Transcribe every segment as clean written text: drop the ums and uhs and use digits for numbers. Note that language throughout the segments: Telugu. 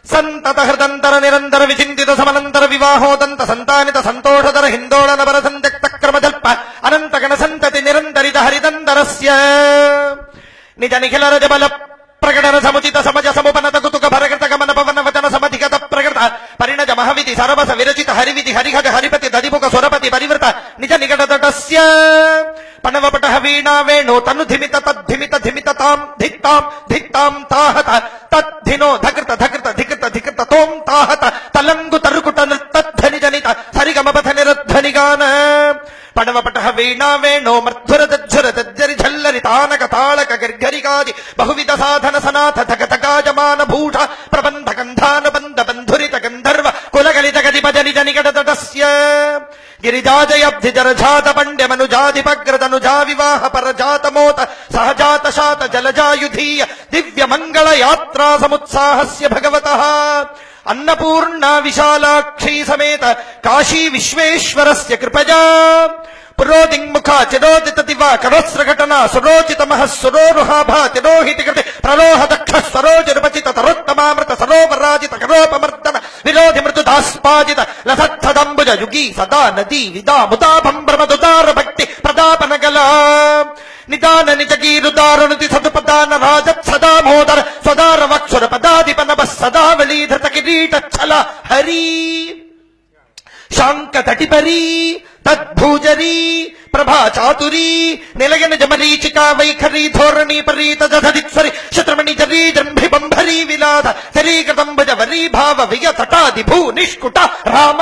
సంతత హృదంతర నిరంతర విచింతిత సమనంతర వివాహోదంత సంతానిత సంతోషధర హిందోళన వర సంత్యక్త క్రమజల్ప అనంత గణ సంతతి నిరంతరిత హరిదంతరస్య నిజ నిఖిల రజబల ప్రకటన సముచిత సమజ సముపనత కుతుక భరకృత గమన పవన వచన సమధిగత ప్రకృత పరిణజ మహవిధి సరవస విరచిత హరివిధి హరిహజ హరిపతి దధిముఖ సురపతి పరివృత నిజ నికటతటస్య పణవపట వీణా వేణు తను ధిమిత తద్ధిమిత ధిమిత తాం ధిత్తాం ధిత్తాం తాహత తద్ధినో ధకృత ధకృత ధికృత ధికృత తోం తాహత తలంగు తరుకుట నృత్తధ్వని జనిత సరిగమపథ నిరధ్వనిగాన పణవపట వీణా వేణో మర్ధుర తజ్జుర తజ్జరి ఝల్లరి తానక తాళక గర్గరికాది బహువిధ సాధన సనాథ ధగధగాజమాన భూష ప్రబంధ గంధానుబంధ బంధురిత గంధర్వ కులగలిత గదిపజ నిజ నికటతటస్య గిరిజాజయబ్ధి జరజాత పండ్యమనుజాధిపగ్రదనుజా వివాహ పరజాతమోత సహజాత శాత జలజాయుధీయ దివ్య మంగళ యాత్రా సముత్సాహస్య భగవతః అన్నపూర్ణా విశాలాక్షీ సమేత కాశీ విశ్వేశ్వరస్య కృపజా పురోదింగ్ముఖా చిరోదిత దివా కరోస్ర ఘటనా సురోచిత మహః సురోరుహాభా తిరోహితి కృతి ప్రలోహ దక్ష సరోజరుపచిత తరోత్తమామృత సరోవరాజిత కరోపమర్దన విరోధి మృదుదాస్పాజిత లసద్ధదంబుజ యుగీ సదా నదీ విదా ముదాభంభ్రమదుదార భక్తి ప్రదాపనగలా నిదాన నిజగీరుదారుణుతి సదుపదాన రాజత్ సదా మోదర స్వదార వక్షుర పదాధిపనభ సదా వలీధృత కిరీట ఛల హరి శాంక తటిపరీ తద్భూజరీ ప్రభా చాతురీ నిలయన జమరీచికా వైఖరీ ధోరణీ పరీత దధదిత్సరి శత్రుమణి జరీ జంభి బంభరీ విలాద శరీకృతం భజ వరీ భావ వియ తటాది భూ నిష్కుట రామ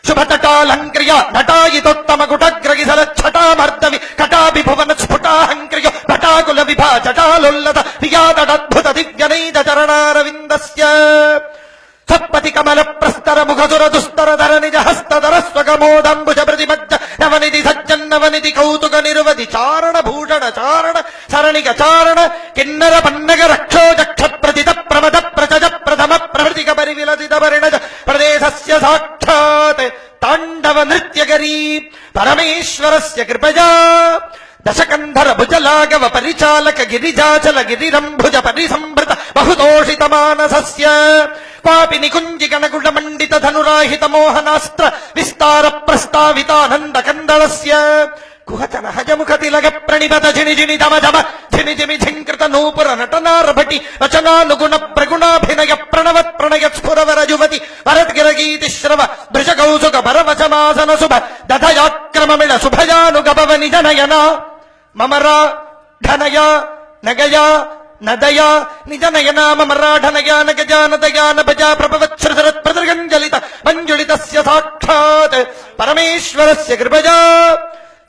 శుభతటాలంక్రియ నటాయితోత్తమ గుటగ్రగిసల ఛటామర్దవి కటాభి భువన స్ఫుటాహంక్రియ భటాకుల విభా జటాలుల్లత వియాదద్భుత దివ్యనైద చరణారవిందస్య సత్పతి కమల ప్రస్తర ముఖసుర దుస్తర ధర నిజ హస్తధర స్వగమోదంబుజ ప్రతిమజ్జ నవనిధి సజ్జన్నవనిధి కౌతుక నిరువధి చారణ భూషణ చారణ సరణిక చారణ కిన్నర పన్నగ రక్షో జక్ష ప్రతిత ప్రమద ప్రచజ ప్రథమ ప్రవృతిక పరివిలసిత పరిణజ ప్రదేశస్య సాక్షాత్ తాండవ నృత్యగరీ పరమేశ్వరస్య కృపజా దశకంధర భుజలాగవ పరిచాలక గిరిజాచల గిరిరంభుజ పరిసంభృత బహుదోషిత మానసస్య పాపి నికుంజి గణగుణ మండిత ధనురాహిత మోహనాస్త్ర విస్తార ప్రస్తావితానంద కందళస్య కుహచన హజముఖ తిలగ ప్రణిపత జిని జిని దమ జమ జిని జిమి ఝంకృత నూపుర నటనారభటి వచనానుగుణ ప్రగుణాభినయ ప్రణవత్ ప్రణయ స్ఫురవర యువతి వరద్గిరగీతి శ్రవ భృజ కౌసుక భరవచమాసన శుభ దధయాక్రమమిళ శుభయానుగభవ నిజనయన మమరా ధనయ నగయ నదయ నిజనయనా మమరాఢనయా నగజా నదయా నభజా ప్రభవత్సరసరత్ ప్రదర్గంజలిత మంజుళితస్య సాక్షాత్ పరమేశ్వరస్య కృపజా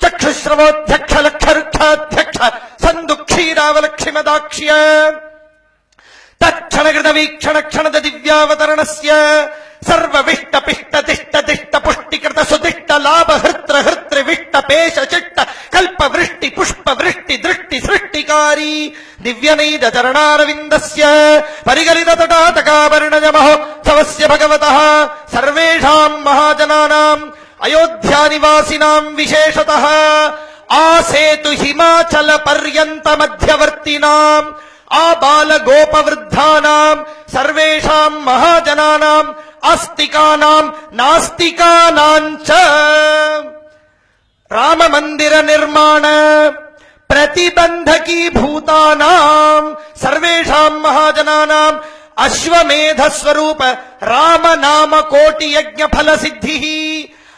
చక్షుశ్రవోధ్యక్ష లక్షరుక్షాధ్యక్ష సందుక్షీరావలక్ష్మిమదాక్ష్య తక్షణకృత వీక్షణ క్షణద దివ్యావతరణస్య సర్వవిష్ట పిష్ట తిష్ట తిష్ట పుష్టికృత సుదిష్ట లాభ హృత్ర హృత్రి విష్ట పేష చిట్ట కల్ప వృష్టి పుష్ప వృష్టి దృష్టి సృష్టికారీ దివ్యనైద చరణారవిందస్య పరిగలిత తటాతకావర్ణజ మహోత్సవస్య భగవతః సర్వేషాం మహాజనానాం అయోధ్యా నివాసినాం విశేషతః ఆసేతు హిమాచల పర్యంత మధ్యవర్తినాం ఆ బాల గోప వృద్ధానాం సర్వేషాం మహాజనానాం ఆస్తికానాం నాస్తికానాం చ రామ మందిర నిర్మాణ ప్రతిబంధకీ భూతానాం సర్వేషాం మహాజనానాం అశ్వమేధ స్వరూప రామ నామ కోటి యజ్ఞ ఫల సిద్ధి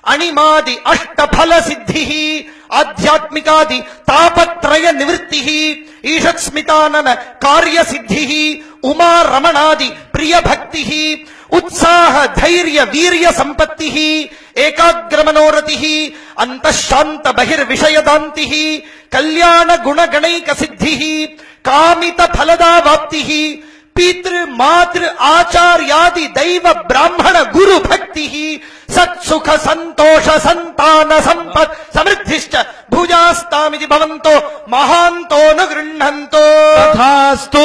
అణిమాది అష్ట ఫల సిద్ధి ఆధ్యాత్మికాది తాపత్రయ నివృత్తి ఈషత్స్మితానన కార్య సిద్ధి ఉమా రమణాది ప్రియ భక్తి ఉత్సాహ ధైర్య వీర్య సంపత్తి ఏకాగ్ర మనోరతి అంతఃశాంత బహిర్విషయదాంతి కళ్యాణ గుణగణైక సిద్ధి కామిత ఫలదావాప్తి పితృ మాతృ ఆచార్యాది దైవ బ్రాహ్మణ గురు భక్తి సత్సుఖ సంతోష సంతాన సంపత్ సమృద్ధిశ్చ భుజాస్తామితి భవంతో మహాంతో ను గృహంతో తథాస్తు.